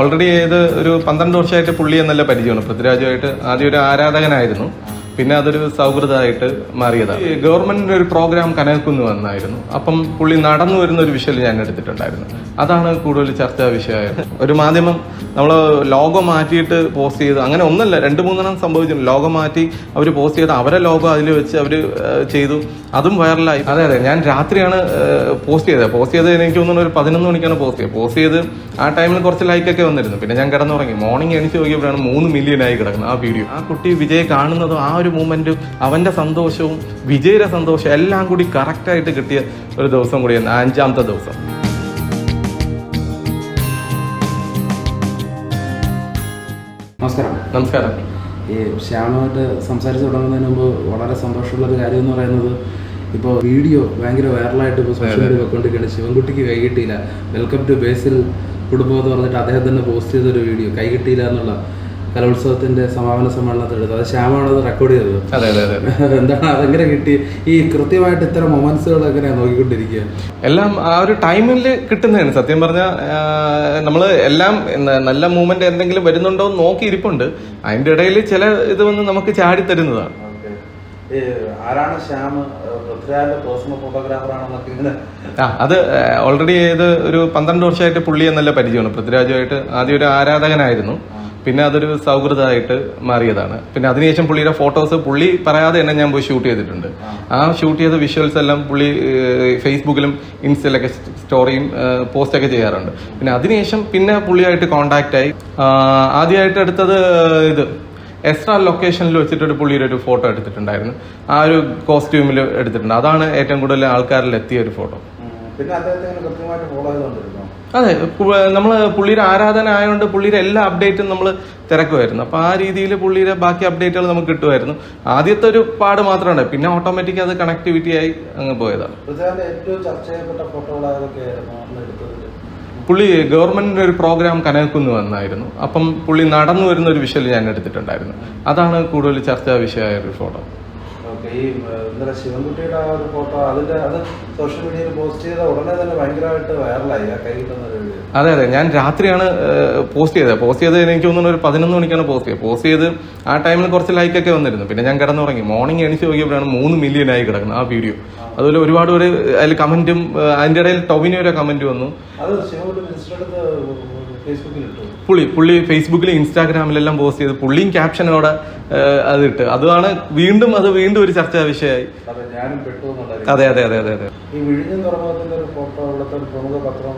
Already ഇത് ഒരു 12 വർഷമായിട്ട് പുള്ളി എന്നല്ല പരിചയമാണ്. പൃഥ്വിരാജുമായിട്ട് ആദ്യം ഒരു ആരാധകനായിരുന്നു, പിന്നെ അതൊരു സൗഹൃദമായിട്ട് മാറിയതാണ്. ഗവൺമെന്റിന്റെ ഒരു പ്രോഗ്രാം കനൽക്കുന്ന് വന്നായിരുന്നു. അപ്പം പുള്ളി നടന്നു വരുന്ന ഒരു വിഷ്വൽ ഞാൻ എടുത്തിട്ടുണ്ടായിരുന്നു. അതാണ് കൂടുതൽ ചർച്ചാ വിഷയമായത്. ഒരു മാധ്യമം നമ്മൾ ലോഗോ മാറ്റിയിട്ട് പോസ്റ്റ് ചെയ്ത്, അങ്ങനെ ഒന്നല്ല 2-3 സംഭവിച്ചിട്ടുണ്ട്. ലോഗോ മാറ്റി അവർ പോസ്റ്റ് ചെയ്ത് അവരെ ലോഗോ അതിൽ വെച്ച് അവർ ചെയ്തു, അതും വൈറലായി. അതെ, ഞാൻ രാത്രിയാണ് പോസ്റ്റ് ചെയ്തത് എനിക്ക് തോന്നുന്നു ഒരു 11 മണിക്കാണ് പോസ്റ്റ് ചെയ്ത് ആ ടൈമിൽ കുറച്ച് ലൈക്കൊക്കെ വന്നിരുന്നു. പിന്നെ ഞാൻ കിടന്നുറങ്ങി. മോർണിംഗ് എണീച്ച് നോക്കിയപ്പോഴാണ് 3 മില്യനായി കിടക്കുന്നത് ആ വീഡിയോ. ആ കുട്ടി വിജയ് കാണുന്നതും ആ ഒരു മൂമെന്റും അവന്റെ സന്തോഷവും വിജയുടെ സന്തോഷവും എല്ലാം കൂടി കറക്റ്റായിട്ട് കിട്ടിയ ഒരു ദിവസം കൂടിയാണ് 5ാമത്തെ ദിവസം. നമസ്കാരം. ഈ ശ്യാമായിട്ട് സംസാരിച്ച് തുടങ്ങുന്നതിന് മുമ്പ് വളരെ സന്തോഷമുള്ളൊരു കാര്യം എന്ന് പറയുന്നത്, ഇപ്പോൾ വീഡിയോ ഭയങ്കര വൈറലായിട്ട് ഇപ്പോൾ സോഷ്യൽ മീഡിയ വെക്കൊണ്ടിരിക്കുകയാണ്. ശിവൻകുട്ടിക്ക് കൈ കിട്ടിയില്ല, വെൽക്കം ടു ബേസിൽ കുടുംബം എന്ന് പറഞ്ഞിട്ട് അദ്ദേഹം തന്നെ പോസ്റ്റ് ചെയ്തൊരു വീഡിയോ, കൈ കിട്ടിയില്ല എന്നുള്ള കലോത്സവത്തിന്റെ സമാപന സമ്മേളനത്തിൽ എടുത്തത്. അത് ശ്യാമാണ് അത് റെക്കോർഡ് ചെയ്തത്. എന്താണ് അതെങ്ങനെ കിട്ടി? ഈ കൃത്യമായിട്ട് ഇത്തരം മൊമെന്റ്സുകൾ എങ്ങനെയാണ് നോക്കിക്കൊണ്ടിരിക്കുക? എല്ലാം ആ ഒരു ടൈമിൽ കിട്ടുന്നതാണ്. സത്യം പറഞ്ഞാൽ നമ്മൾ എല്ലാം നല്ല മൂവ്മെന്റ് എന്തെങ്കിലും വരുന്നുണ്ടോ എന്ന് നോക്കിയിരിപ്പുണ്ട്. അതിന്റെ ഇടയിൽ ചില ഇത് വന്ന് നമുക്ക് ചാടി തരുന്നതാണ്. ആരാണ് ശ്യാം? പേഴ്സണൽ ഫോട്ടോഗ്രാഫർ ആണെന്നൊക്കെ ഇങ്ങനെ. അത് ഓൾറെഡി ഇത് ഒരു 12 വർഷമായിട്ട് പുള്ളി എന്നല്ല പരിചയമാണ്. പൃഥ്വിരാജുമായിട്ട് ആദ്യം ഒരു ആരാധകനായിരുന്നു, പിന്നെ അതൊരു സൗഹൃദമായിട്ട് മാറിയതാണ്. പിന്നെ അതിനുശേഷം പുള്ളിയുടെ ഫോട്ടോസ് പുള്ളി പറയാതെ തന്നെ ഞാൻ പോയി ഷൂട്ട് ചെയ്തിട്ടുണ്ട്. ആ ഷൂട്ട് ചെയ്ത വിഷ്വൽസ് എല്ലാം പുള്ളി ഫേസ്ബുക്കിലും ഇൻസ്റ്റയിലൊക്കെ സ്റ്റോറിയും പോസ്റ്റൊക്കെ ചെയ്യാറുണ്ട്. പിന്നെ അതിനുശേഷം പിന്നെ പുള്ളിയായിട്ട് കോണ്ടാക്ട് ആയി. ആദ്യമായിട്ട് എടുത്തത് ഇത് എക്സ്ട്രാ ലൊക്കേഷനിൽ വെച്ചിട്ടൊരു പുള്ളിയുടെ ഒരു ഫോട്ടോ എടുത്തിട്ടുണ്ടായിരുന്നു. ആ ഒരു കോസ്റ്റ്യൂമിൽ എടുത്തിട്ടുണ്ട്. അതാണ് ഏറ്റവും കൂടുതൽ ആൾക്കാരിൽ എത്തിയ ഒരു ഫോട്ടോ. അതെ, നമ്മൾ പുള്ളിയുടെ ആരാധന ആയതുകൊണ്ട് പുള്ളിയുടെ എല്ലാ അപ്ഡേറ്റും നമ്മൾ തിരക്കുമായിരുന്നു. അപ്പൊ ആ രീതിയിൽ പുള്ളിയുടെ ബാക്കി അപ്ഡേറ്റുകൾ നമുക്ക് കിട്ടുമായിരുന്നു. ആദ്യത്തെ ഒരു പാട് മാത്രമാണ്, പിന്നെ ഓട്ടോമാറ്റിക് അത് കണക്ടിവിറ്റി ആയി അങ്ങ് പോയതാണ്. പുള്ളി ഗവൺമെന്റിന്റെ ഒരു പ്രോഗ്രാം കനൽക്കുന്ന് വന്നായിരുന്നു. അപ്പം പുള്ളി നടന്നു വരുന്ന ഒരു വിഷ്വൽ ഞാൻ എടുത്തിട്ടുണ്ടായിരുന്നു. അതാണ് കൂടുതൽ ചർച്ചാ വിഷയമായ ഒരു ഫോട്ടോ. ഈ ഇന്നലെ ശിവൻകുട്ടിയുടെ ആ ഒരു ഫോട്ടോ അത് സോഷ്യൽ മീഡിയയിൽ പോസ്റ്റ് ചെയ്ത ഉടനെ തന്നെ ഭയങ്കരമായിട്ട് വൈറലായി. ആ കൈ കിട്ടുന്ന ഒരു വീഡിയോ. അതെ, ഞാൻ രാത്രിയാണ് പോസ്റ്റ് ചെയ്തത് എനിക്ക് തോന്നുന്നു ഒരു 11 മണിക്കാണ് പോസ്റ്റ് ചെയ്ത് ആ ടൈമിൽ കുറച്ച് ലൈക്കൊക്കെ വന്നിരുന്നു. പിന്നെ ഞാൻ കിടന്നുറങ്ങി. മോർണിംഗ് എണീച്ച് നോക്കിയപ്പോഴാണ് 3 മില്യനായി കിടക്കുന്നത് ആ വീഡിയോ. അതുപോലെ ഒരുപാട് പേര് അതിൽ കമന്റും, അതിന്റെ ഇടയിൽ ടൊവിനോയുടെ കമന്റ് വന്നു. പുള്ളി ഫേസ്ബുക്കിലും ഇൻസ്റ്റാഗ്രാമിലെല്ലാം പോസ്റ്റ് ചെയ്ത് പുള്ളിയും ക്യാപ്ഷനോടെ അത് ഇട്ട്. അതാണ് വീണ്ടും ഒരു ചർച്ചാ വിഷയമായി. അതെ. ഈ വിഴിഞ്ഞം തുറമുഖത്തിന്റെ ഒരു ഫോട്ടോ ഉള്ളത്തെ ഒരു പ്രമുഖ പത്രം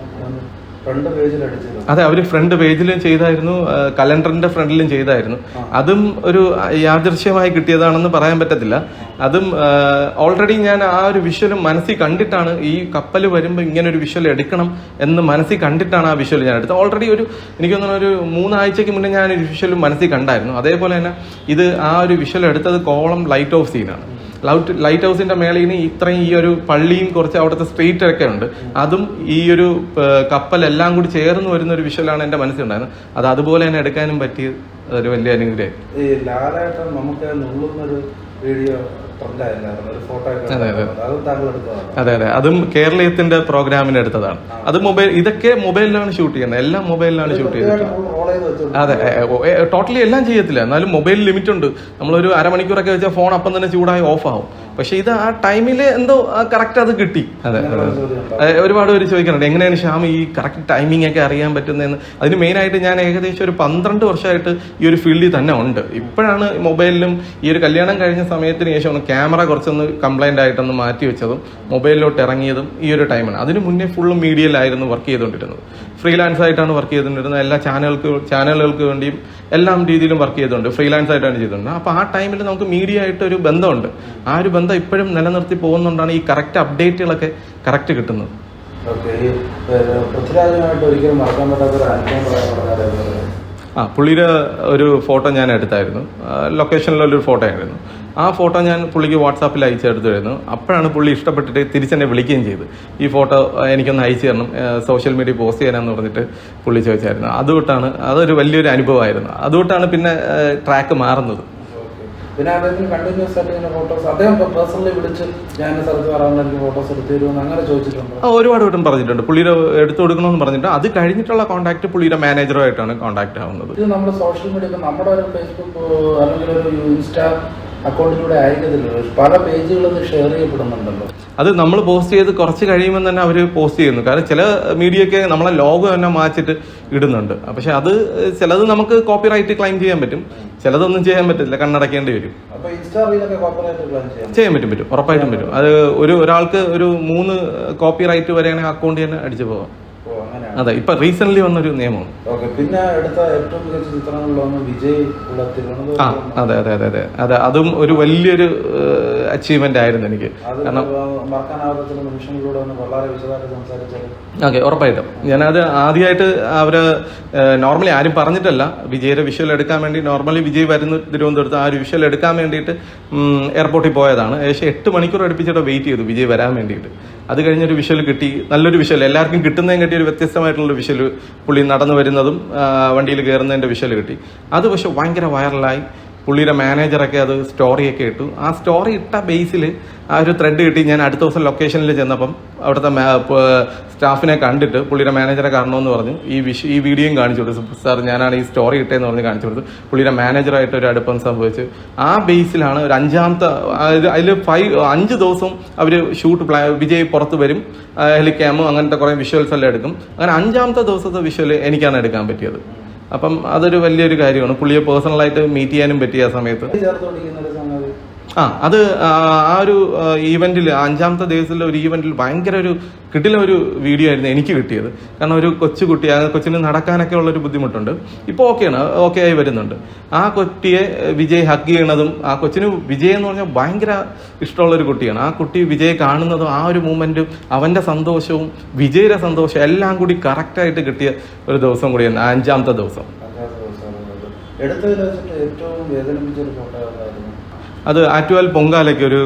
ഫ്രണ്ട് പേജിൽ അടിച്ചത്. അതെ, അവര് ഫ്രണ്ട് പേജിലും ചെയ്തായിരുന്നു, കലണ്ടറിന്റെ ഫ്രണ്ടിലും ചെയ്തായിരുന്നു. അതും ഒരു യാദൃശ്യമായി കിട്ടിയതാണെന്ന് പറയാൻ പറ്റത്തില്ല. അതും ഓൾറെഡി ഞാൻ ആ ഒരു വിഷ്വലും മനസ്സിൽ കണ്ടിട്ടാണ്, ഈ കപ്പൽ വരുമ്പോൾ ഇങ്ങനെ ഒരു വിഷ്വൽ എടുക്കണം എന്ന് മനസ്സിൽ കണ്ടിട്ടാണ് ആ വിഷ്വൽ ഞാൻ എടുത്തത്. ഓൾറെഡി എനിക്ക് തോന്നുന്നു ഒരു 3 ആഴ്ചക്ക് മുന്നേ ഞാൻ ഒരു വിഷ്വലും മനസ്സിൽ കണ്ടായിരുന്നു. അതേപോലെ തന്നെ ഇത് ആ ഒരു വിഷ്വൽ എടുത്തത് കോവളം ലൈറ്റ് ഹൗസ് സീനാണ്. ലൈറ്റ് ഹൗസിന്റെ മേളിൽ ഇത്രയും ഈ ഒരു പള്ളിയും കുറച്ച് അവിടുത്തെ സ്ട്രീറ്റ് ഒക്കെ ഉണ്ട്. അതും ഈ ഒരു കപ്പലെല്ലാം കൂടി ചേർന്ന് വരുന്ന ഒരു വിഷ്വലാണ് എന്റെ മനസ്സിലുണ്ടായിരുന്നത്. അത് അതുപോലെ തന്നെ എടുക്കാനും പറ്റിയ ഒരു വലിയ അനുഗ്രഹം. ഈ ലാലേട്ടൻ നമുക്ക് നുള്ളുന്നൊരു വീഡിയോ അതെ, അതും കേരളീയത്തിന്റെ പ്രോഗ്രാമിന് എടുത്തതാണ്. അത് ഇതൊക്കെ മൊബൈലിലാണ് ഷൂട്ട് ചെയ്യുന്നത്. എല്ലാം മൊബൈലിലാണ് ഷൂട്ട് ചെയ്തത്. അതെ, ടോട്ടലി എല്ലാം ചെയ്യത്തില്ല. എന്നാലും മൊബൈൽ ലിമിറ്റ് ഉണ്ട്. നമ്മളൊരു അരമണിക്കൂറൊക്കെ വെച്ചാൽ ഫോൺ അപ്പം തന്നെ ചൂടായി ഓഫ് ആവും. പക്ഷെ ഇത് ആ ടൈമില് എന്തോ കറക്റ്റ് അത് കിട്ടി. അതെ, ഒരുപാട് പേര് ചോദിക്കുന്നുണ്ട് എങ്ങനെയാണ് ശ്യാം ഈ കറക്റ്റ് ടൈമിംഗ് ഒക്കെ അറിയാൻ പറ്റുന്നതെന്ന്. അതിന് മെയിനായിട്ട് ഞാൻ ഏകദേശം ഒരു 12 വർഷമായിട്ട് ഈ ഒരു ഫീൽഡിൽ തന്നെ ഉണ്ട്. ഇപ്പോഴാണ് മൊബൈലിലും ഈ ഒരു കല്യാണം കഴിഞ്ഞ സമയത്തിന് ശേഷം ക്യാമറ കുറച്ചൊന്ന് കംപ്ലൈന്റ് ആയിട്ടൊന്ന് മാറ്റി വെച്ചതും മൊബൈലിലോട്ട് ഇറങ്ങിയതും ഈ ഒരു ടൈമാണ്. അതിന് മുന്നേ ഫുള്ളും മീഡിയയിലായിരുന്നു വർക്ക് ചെയ്തുകൊണ്ടിരുന്നത്. ഫ്രീലാൻസ് ആയിട്ടാണ് വർക്ക് ചെയ്തുകൊണ്ടിരുന്നത്. എല്ലാ ചാനലുകൾക്ക് വേണ്ടിയും എല്ലാം രീതിയിലും വർക്ക് ചെയ്തുകൊണ്ട് ഫ്രീലാൻസ് ആയിട്ടാണ് ചെയ്തുകൊണ്ടിരുന്നത്. അപ്പോൾ ആ ടൈമിൽ നമുക്ക് മീഡിയ ആയിട്ട് ഒരു ബന്ധമുണ്ട്. ആ ഒരു ബന്ധം ഇപ്പോഴും നിലനിർത്തി പോകുന്നതുകൊണ്ടാണ് ഈ കറക്റ്റ് അപ്ഡേറ്റുകളൊക്കെ കറക്റ്റ് കിട്ടുന്നത്. പുള്ളിയുടെ ഒരു ഫോട്ടോ ഞാൻ എടുത്തായിരുന്നു. ലൊക്കേഷനിലൊരു ഫോട്ടോ ആയിരുന്നു. ആ ഫോട്ടോ ഞാൻ പുള്ളിക്ക് വാട്സാപ്പിൽ അയച്ചെടുത്തായിരുന്നു. അപ്പോഴാണ് പുള്ളി ഇഷ്ടപ്പെട്ടിട്ട് തിരിച്ചെന്നെ വിളിക്കുകയും ചെയ്ത് ഈ ഫോട്ടോ എനിക്കൊന്ന് അയച്ചു തരണം, സോഷ്യൽ മീഡിയ പോസ്റ്റ് ചെയ്യാനെന്ന് പറഞ്ഞിട്ട് പുള്ളി ചോദിച്ചായിരുന്നു. അതുകൊണ്ടാണ് അതൊരു വലിയൊരു അനുഭവമായിരുന്നു. അതുകൊണ്ടാണ് പിന്നെ ട്രാക്ക് മാറുന്നത്. പിന്നെ അദ്ദേഹത്തിന് കണ്ടിന്യൂസ് ആയിട്ട് ഇങ്ങനെ ഫോട്ടോസ് അദ്ദേഹം പേഴ്സണലി വിളിച്ച് ഞാൻ സ്ഥലത്ത് പറയാൻ എനിക്ക് ഫോട്ടോസ് എടുത്തു തരുമെന്ന് അങ്ങനെ ചോദിച്ചിട്ടുണ്ട്. ഒരുപാട് വട്ടം പറഞ്ഞിട്ടുണ്ട്. പുള്ളിയുടെ എടുത്തു കൊടുക്കണമെന്ന് പറഞ്ഞിട്ട് അത് കഴിഞ്ഞിട്ടുള്ള കോൺടാക്ട് പുള്ളിയുടെ മാനേജറുമായിട്ടാണ് കോൺടാക്ട് ആവുന്നത്. ഇത് നമ്മുടെ സോഷ്യൽ മീഡിയ ഇപ്പം നമ്മുടെ ഒരു ഫേസ്ബുക്ക് അല്ലെങ്കിൽ ഒരു ഇൻസ്റ്റാ അക്കൗണ്ടിലൂടെ അയക്കത്തില്ല, പല പേജുകളും ഷെയർ ചെയ്യപ്പെടുന്നുണ്ടല്ലോ. അത് നമ്മൾ പോസ്റ്റ് ചെയ്ത് കുറച്ച് കഴിയുമ്പോൾ തന്നെ അവർ പോസ്റ്റ് ചെയ്യുന്നു. കാരണം ചില മീഡിയയൊക്കെ നമ്മളെ ലോഗോ തന്നെ മാറ്റിട്ട് ഇടുന്നുണ്ട്. പക്ഷെ അത് ചിലത് നമുക്ക് കോപ്പിറൈറ്റ് ക്ലെയിം ചെയ്യാൻ പറ്റും, ചിലതൊന്നും ചെയ്യാൻ പറ്റില്ല, കണ്ണടക്കേണ്ടി വരും. ചെയ്യാൻ പറ്റും, ഉറപ്പായിട്ടും പറ്റും. അത് ഒരാൾക്ക് ഒരു 3 കോപ്പിറൈറ്റ് വരെയാണെങ്കിൽ അക്കൗണ്ട് തന്നെ അടിച്ചു പോകാം. അതെ, ഇപ്പൊ റീസെന്റ് വന്നൊരു നിയമം. പിന്നെ അടുത്ത ഏറ്റവും മികച്ച ചിത്രങ്ങളിലൊന്ന് വിജയ്. അതെ അതെ അതെ അതെ അതെ, അതും ഒരു വലിയൊരു അച്ചീവ്മെന്റ് ആയിരുന്നു എനിക്ക്. കാരണം ഓക്കെ, ഉറപ്പായിട്ടും ഞാനത് ആദ്യമായിട്ട് അവര് നോർമലി ആരും പറഞ്ഞിട്ടല്ല, വിജയുടെ വിഷ്വൽ എടുക്കാൻ വേണ്ടി നോർമലി വിജയ് വരുന്ന തിരുവനന്തപുരത്ത് ആ ഒരു വിഷ്വൽ എടുക്കാൻ വേണ്ടിയിട്ട് എയർപോർട്ടിൽ പോയതാണ്. ഏകദേശം 8 മണിക്കൂർ അടുപ്പിച്ചിട്ട് വെയിറ്റ് ചെയ്തു വിജയ് വരാൻ വേണ്ടിയിട്ട്. അത് കഴിഞ്ഞൊരു വിഷ്വൽ കിട്ടി, നല്ലൊരു വിഷ്വൽ, എല്ലാവർക്കും കിട്ടുന്നതും കിട്ടിയ ഒരു വ്യത്യസ്തമായിട്ടുള്ള വിഷ്വൽ, പുള്ളി നടന്നു വരുന്നതും വണ്ടിയിൽ കയറുന്നതിൻ്റെ വിഷ്വൽ കിട്ടി. അത് പക്ഷെ ഭയങ്കര വൈറലായി. പുള്ളിയുടെ മാനേജറൊക്കെ അത് സ്റ്റോറിയൊക്കെ ഇട്ടു. ആ സ്റ്റോറി ഇട്ട ബേസിൽ ആ ഒരു ത്രെഡ് കിട്ടി. ഞാൻ അടുത്ത ദിവസം ലൊക്കേഷനിൽ ചെന്നപ്പം അവിടുത്തെ സ്റ്റാഫിനെ കണ്ടിട്ട് പുള്ളിയുടെ മാനേജറെ കാണണമെന്ന് പറഞ്ഞു. ഈ വീഡിയോയും കാണിച്ചു കൊടുത്തു. സാർ, ഞാനാണ് ഈ സ്റ്റോറി ഇട്ടേന്ന് പറഞ്ഞ് കാണിച്ചു കൊടുത്തു. പുള്ളിയുടെ മാനേജറായിട്ട് ഒരു അടുപ്പം സംഭവിച്ചു. ആ ബേസിലാണ് ഒരു 5ാമത്തെ അതിൽ 5 ദിവസം അവർ ഷൂട്ട് വിജയ് പുറത്ത് വരും, ഹെലിക്യാമും അങ്ങനത്തെ കുറേ വിഷ്വൽസ് എല്ലാം എടുക്കും. അങ്ങനെ 5ാമത്തെ ദിവസത്തെ വിഷ്വൽ എനിക്കാണ് എടുക്കാൻ പറ്റിയത്. അപ്പം അതൊരു വലിയൊരു കാര്യമാണ്. പുള്ളിയെ പേഴ്സണലായിട്ട് മീറ്റ് ചെയ്യാനും പറ്റിയ ആ സമയത്ത്. അത് ആ ഒരു ഈവെന്റിൽ 5ാമത്തെ ദിവസത്തിലെ ഒരു ഈവെന്റിൽ ഭയങ്കര ഒരു കിടിലൊരു വീഡിയോ ആയിരുന്നു എനിക്ക് കിട്ടിയത്. കാരണം ഒരു കൊച്ചുകുട്ടി, ആ കൊച്ചിന് നടക്കാനൊക്കെ ഉള്ളൊരു ബുദ്ധിമുട്ടുണ്ട്. ഇപ്പോൾ ഓക്കെ ആയി വരുന്നുണ്ട്. ആ കുട്ടിയെ വിജയ് ഹഗ് ചെയ്യണതും, ആ കൊച്ചിന് വിജയ് എന്ന് പറഞ്ഞാൽ ഭയങ്കര ഇഷ്ടമുള്ളൊരു കുട്ടിയാണ്. ആ കുട്ടി വിജയ് കാണുന്നതും ആ ഒരു മൂമെന്റും അവന്റെ സന്തോഷവും വിജയുടെ സന്തോഷവും എല്ലാം കൂടി കറക്റ്റായിട്ട് കിട്ടിയ ഒരു ദിവസം കൂടിയാണ് 5ാമത്തെ ദിവസം. അത് ആറ്റുകാൽ പൊങ്കാലയ്ക്ക് ഒരു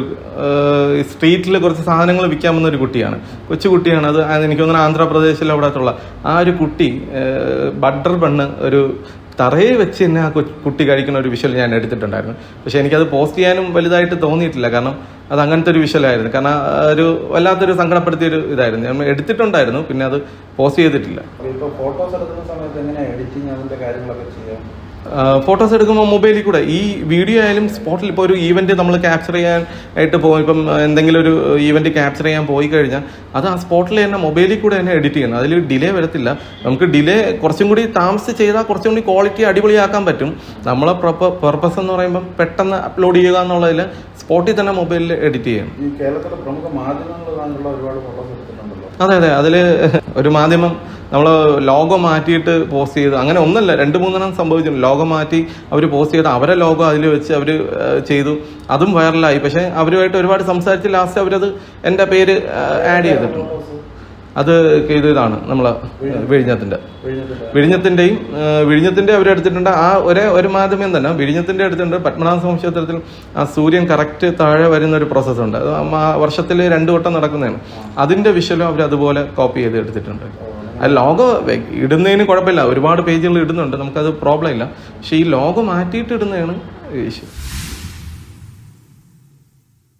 സ്ട്രീറ്റിൽ കുറച്ച് സാധനങ്ങൾ വിൽക്കാൻ വന്ന ഒരു കുട്ടിയാണ്, കൊച്ചുകുട്ടിയാണ്. അത് എനിക്ക് തോന്നുന്നു ആന്ധ്രാപ്രദേശിൽ അവിടത്തുള്ള ആ ഒരു കുട്ടി ബട്ടർ ബണ്ണ് ഒരു തറയെ വെച്ച് തന്നെ ആ കുട്ടി കഴിക്കുന്ന ഒരു വിഷ്വൽ ഞാൻ എടുത്തിട്ടുണ്ടായിരുന്നു. പക്ഷെ എനിക്കത് പോസ്റ്റ് ചെയ്യാനും വലുതായിട്ട് തോന്നിയിട്ടില്ല. കാരണം അത് അങ്ങനത്തെ ഒരു വിഷ്വലായിരുന്നു. കാരണം ഒരു വല്ലാത്തൊരു സങ്കടപ്പെടുത്തിയൊരു ഇതായിരുന്നു. ഞാൻ എടുത്തിട്ടുണ്ടായിരുന്നു, പിന്നെ അത് പോസ്റ്റ് ചെയ്തിട്ടില്ല. ഫോട്ടോസ് എടുക്കുന്ന സമയത്ത് എങ്ങനെയാണ് എഡിറ്റിംഗ് അതിന്റെ കാര്യങ്ങളൊക്കെ ചെയ്യാം? ഫോട്ടോസ് എടുക്കുമ്പോൾ മൊബൈലിൽ കൂടെ ഈ വീഡിയോ ആയാലും സ്പോട്ടിൽ ഇപ്പോൾ ഒരു ഈവന്റ് നമ്മൾ ക്യാപ്ചർ ചെയ്യാനായിട്ട് പോകും. ഇപ്പം എന്തെങ്കിലും ഒരു ഈവന്റ് ക്യാപ്ചർ ചെയ്യാൻ പോയി കഴിഞ്ഞാൽ അത് ആ സ്പോട്ടിൽ തന്നെ മൊബൈലിൽ കൂടെ തന്നെ എഡിറ്റ് ചെയ്യണം. അതിൽ ഡിലേ വരത്തില്ല. നമുക്ക് ഡിലേ കുറച്ചും കൂടി താമസിച്ച് ചെയ്താൽ കുറച്ചും കൂടി ക്വാളിറ്റി അടിപൊളിയാക്കാൻ പറ്റും. നമ്മളെ പർപ്പസ് എന്ന് പറയുമ്പോൾ പെട്ടെന്ന് അപ്ലോഡ് ചെയ്യുക എന്നുള്ളതിൽ സ്പോട്ടിൽ തന്നെ മൊബൈലിൽ എഡിറ്റ് ചെയ്യണം. ഈ കേരളത്തിലെ പ്രമുഖ മാധ്യമങ്ങളിൽ ഒരുപാട് ഫോട്ടോസ് എടുത്തിട്ടുണ്ടല്ലോ. അതെ അതെ, അതിൽ ഒരു മാധ്യമം നമ്മൾ ലോഗോ മാറ്റിയിട്ട് പോസ്റ്റ് ചെയ്ത്, അങ്ങനെ ഒന്നല്ല 2-3 സംഭവിച്ചിട്ടുണ്ട്. ലോഗോ മാറ്റി അവർ പോസ്റ്റ് ചെയ്ത് അവരെ ലോഗോ അതിൽ വെച്ച് അവർ ചെയ്തു, അതും വൈറലായി. പക്ഷെ അവരുമായിട്ട് ഒരുപാട് സംസാരിച്ച് ലാസ്റ്റ് അവരത് എൻ്റെ പേര് ആഡ് ചെയ്തിട്ടുണ്ട്. അത് ഇതാണ് നമ്മളെ വിഴിഞ്ഞത്തിൻ്റെ അവരെടുത്തിട്ടുണ്ട്. ആ ഒരു മാധ്യമം തന്നെ വിഴിഞ്ഞത്തിൻ്റെ എടുത്തിട്ടുണ്ട്. പത്മനാഭ സ്വാമി ക്ഷേത്രത്തിൽ ആ സൂര്യൻ കറക്റ്റ് താഴെ വരുന്ന ഒരു പ്രോസസ്സുണ്ട്. അത് വർഷത്തിൽ 2 വട്ടം നടക്കുന്നതാണ്. അതിൻ്റെ വിഷ്വലും അവർ അതുപോലെ കോപ്പി ചെയ്ത് എടുത്തിട്ടുണ്ട്. ആ ലോഗോ ഇടുന്നതിന് കുഴപ്പമില്ല, ഒരുപാട് പേജുകൾ ഇടുന്നുണ്ട്, നമുക്കത് പ്രോബ്ലം ഇല്ല. പക്ഷെ ഈ ലോഗോ മാറ്റിയിട്ട് ഇടുന്നതാണ് ഇഷ്യൂ.